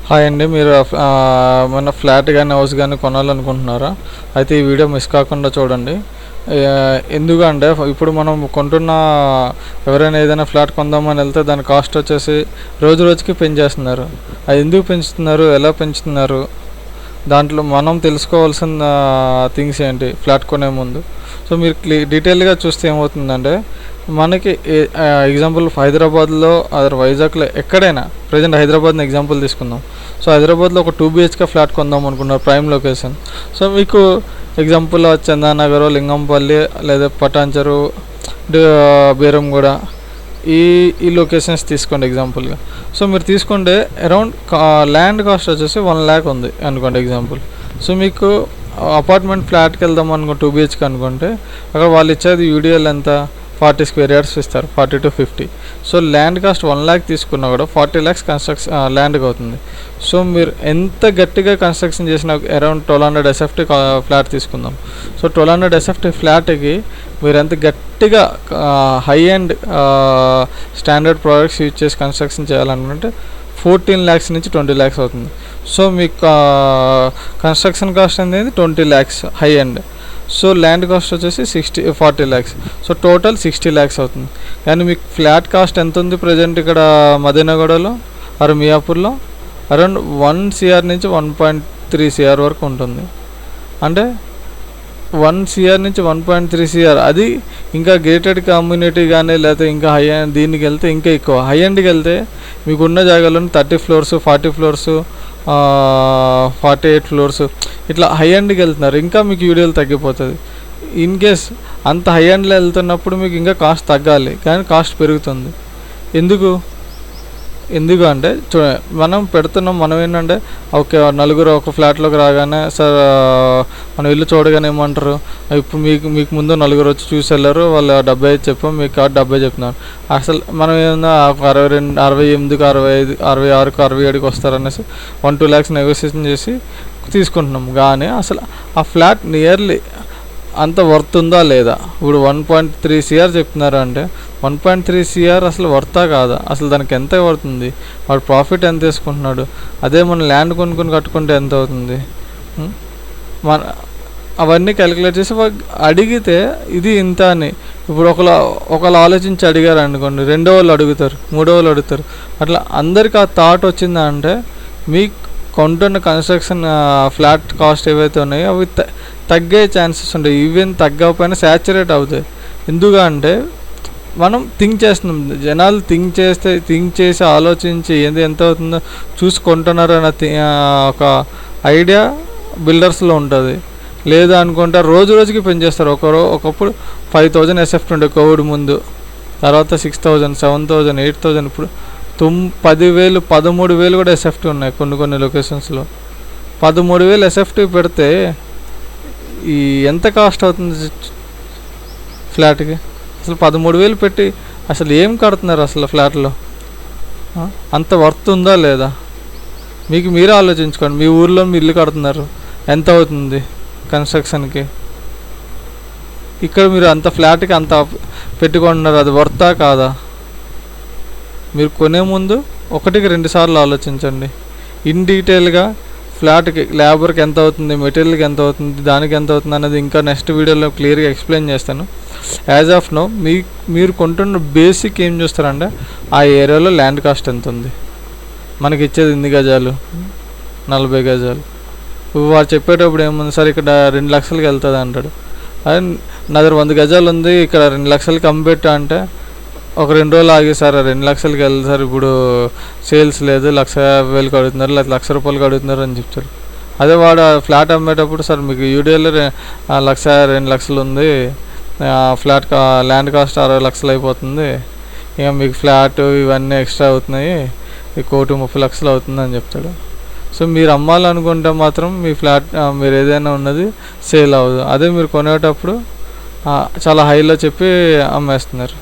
Hi అండి. మీరు మన ఫ్లాట్ కానీ హౌస్ కానీ కొనాలనుకుంటున్నారా? అయితే ఈ వీడియో మిస్ కాకుండా చూడండి. ఎందుకంటే ఇప్పుడు మనం కొంటున్న ఎవరైనా ఏదైనా ఫ్లాట్ కొందామని వెళ్తే దాని కాస్ట్ వచ్చేసి రోజు రోజుకి పెంచేస్తున్నారు. అది ఎందుకు పెంచుతున్నారు, ఎలా పెంచుతున్నారు, దాంట్లో మనం తెలుసుకోవాల్సిన థింగ్స్ ఏంటి ఫ్లాట్ కొనే ముందు. సో మీరు డీటెయిల్గా చూస్తే ఏమవుతుందంటే మనకి ఎగ్జాంపుల్ హైదరాబాద్లో అదర్ వైజాగ్లో ఎక్కడైనా ప్రజెంట్ హైదరాబాద్ని ఎగ్జాంపుల్ తీసుకుందాం. సో హైదరాబాద్లో ఒక 2 BHK ఫ్లాట్ కొందాం అనుకున్నారు, ప్రైమ్ లొకేషన్. సో మీకు ఎగ్జాంపుల్ చందానగర్, లింగంపల్లి లేదా పటాన్చెరు, బేరంగూడ ఈ లొకేషన్స్ తీసుకోండి ఎగ్జాంపుల్గా. సో మీరు తీసుకుంటే అరౌండ్ ల్యాండ్ కాస్ట్ వచ్చేసి 1 lakh ఉంది అనుకోండి ఎగ్జాంపుల్. సో మీకు అపార్ట్మెంట్ ఫ్లాట్కి వెళ్దాం అనుకో 2 BHK అనుకుంటే అక్కడ వాళ్ళు ఇచ్చేది యూడిఎల్ ఎంత 40 square yards ఇస్తారు, 40 to 50. So land cost 1 lakh తీసుకున్నా కూడా 40 lakhs కన్స్ట్రక్షన్ ల్యాండ్కి అవుతుంది. సో మీరు ఎంత గట్టిగా కన్స్ట్రక్షన్ చేసినా అరౌండ్ 1200 SFT ఫ్లాట్ తీసుకుందాం. సో 1200 SFT ఫ్లాట్కి మీరు ఎంత గట్టిగా high and standard products use చేసి కన్స్ట్రక్షన్ చేయాలనుకుంటే 14 lakhs నుంచి 20 lakhs అవుతుంది. సో మీకు కన్స్ట్రక్షన్ కాస్ట్ అనేది 20 lakhs high and. So land cost వచ్చేసి 40 lakhs. సో టోటల్ 60 lakhs అవుతుంది. కానీ మీకు ఫ్లాట్ కాస్ట్ ఎంత ఉంది ప్రజెంట్ ఇక్కడ మదీనాగూడలో ఆర్ మియాపూర్లో? అరౌండ్ 1 CR నుంచి 1.3 CR వరకు ఉంటుంది. అంటే 1 CR నుంచి 1.3 CR. అది ఇంకా గేటెడ్ కమ్యూనిటీ కానీ లేకపోతే ఇంకా హై అండ్ దీనికి వెళ్తే ఇంకా ఎక్కువ. హై అండ్కి వెళ్తే మీకున్న జాగాలో 30 floors, 40 floors, 48 floors ఇట్లా హై అండ్కి వెళ్తున్నారు. ఇంకా మీకు యూడిఎల్ తగ్గిపోతుంది. ఇన్ కేస్ అంత హై అండ్లో వెళ్తున్నప్పుడు మీకు ఇంకా కాస్ట్ తగ్గాలి, కానీ కాస్ట్ పెరుగుతుంది. ఎందుకు అంటే మనం పెడుతున్నాం. మనం ఏంటంటే ఓకే నలుగురు ఒక ఫ్లాట్లోకి రాగానే సార్ మనం ఇల్లు చూడగానే ఏమంటారు, ఇప్పుడు మీకు ముందు నలుగురు వచ్చి చూసి వెళ్ళారు, వాళ్ళు 75 చెప్పాం, మీకు 70 చెప్తున్నారు. అసలు మనం ఏమన్నా 68, 65, 66, 67కి వస్తారనేసి 1-2 lakhs నెగోషియేషన్ చేసి తీసుకుంటున్నాం. కానీ అసలు ఆ ఫ్లాట్ నియర్లీ అంత వర్త్ ఉందా లేదా? ఇప్పుడు 1.3 CR చెప్తున్నారు అంటే 1.3 CR అసలు వర్తా కాదా? అసలు దానికి ఎంత పడుతుంది? వాడు ప్రాఫిట్ ఎంత తీసుకుంటున్నాడు? అదే మనం ల్యాండ్ కొనుక్కొని కట్టుకుంటే ఎంత అవుతుంది? మన అవన్నీ క్యాలిక్యులేట్ చేసి అడిగితే ఇది ఇంత అని ఇప్పుడు ఒకళ్ళు ఆలోచించి అడిగారు అనుకోండి, రెండో వాళ్ళు అడుగుతారు, మూడో వాళ్ళు అడుగుతారు. అట్లా అందరికి ఆ థాట్ వచ్చిందా అంటే మీకు కొంటున్న కన్స్ట్రక్షన్ ఫ్లాట్ కాస్ట్ ఏవైతే ఉన్నాయో అవి తగ్గే ఛాన్సెస్ ఉంటాయి. ఈవెన్ తగ్గకపోయినా శాచురేట్ అవుతాయి. ఎందుకంటే మనం థింక్ చేస్తున్నాం. జనాలు థింక్ చేసి ఆలోచించి ఎంత అవుతుందో చూసుకుంటున్నారు అన్న ఒక ఐడియా బిల్డర్స్లో ఉంటుంది. లేదా అనుకుంటే రోజు రోజుకి పెంచేస్తారు. ఒకప్పుడు 5,000 SFT ఉండే కోవిడ్ ముందు, తర్వాత 6,000, 7,000, 8,000, ఇప్పుడు 10,000, 13,000 కూడా SFT ఉన్నాయి కొన్ని లొకేషన్స్లో. 13,000 SFT పెడితే ఈ ఎంత కాస్ట్ అవుతుంది ఫ్లాట్కి? అసలు 13,000 పెట్టి అసలు ఏం కడుతున్నారు అసలు ఫ్లాట్లో? అంత వర్త్ ఉందా లేదా? మీరే ఆలోచించుకోండి. మీ ఊర్లో మీరు ఇల్లు కడుతున్నారు, ఎంత అవుతుంది కన్స్ట్రక్షన్కి? ఇక్కడ మీరు అంత ఫ్లాట్కి అంత పెట్టుకుంటున్నారు, అది వర్తా కాదా? మీరు కొనే ముందు 1-2 సార్లు ఆలోచించండి. ఇన్ డీటెయిల్గా ఫ్లాట్కి లేబర్కి ఎంత అవుతుంది, మెటీరియల్కి ఎంత అవుతుంది, దానికి ఎంత అవుతుంది అనేది ఇంకా నెక్స్ట్ వీడియోలో క్లియర్గా ఎక్స్ప్లెయిన్ చేస్తాను. యాజ్ ఆఫ్ నో మీరు కొంటున్న బేసిక్ ఏం చూస్తారంటే ఆ ఏరియాలో ల్యాండ్ కాస్ట్ ఎంత ఉంది, మనకి ఇచ్చేది 8 గజాలు, 40 గజాలు. వారు చెప్పేటప్పుడు ఏముంది సార్ ఇక్కడ 2 లక్షలకి వెళ్తుంది అంటాడు. అదే నా దగ్గర 100 గజాలు ఉంది, ఇక్కడ 2 లక్షలకి అమ్మిపెట్టా అంటే ఒక 2 రోజులు ఆగి సార్ 2 లక్షలకి వెళ్తుంది సార్, ఇప్పుడు సేల్స్ లేదు, 1,50,000కి అడుగుతున్నారు, లేదా 1,00,000 రూపాయలకి అడుగుతున్నారు అని చెప్తారు. అదే వాడు ఫ్లాట్ అమ్మేటప్పుడు సార్ మీకు యూడిఎల్ 1,00,000, 2 లక్షలు ఉంది, ఫ్లాట్ ల్యాండ్ కాస్ట్ 60 లక్షలు అయిపోతుంది, ఇక మీకు ఫ్లాట్ ఇవన్నీ ఎక్స్ట్రా అవుతున్నాయి, 1,30 లక్షలు అవుతుంది అని చెప్తాడు. సో మీరు అమ్మాలనుకుంటే మాత్రం మీ ఫ్లాట్ మీరు ఏదైనా ఉన్నది సేల్ అవ్వదు. అదే మీరు కొనేటప్పుడు చాలా హైలో చెప్పి అమ్మేస్తున్నారు.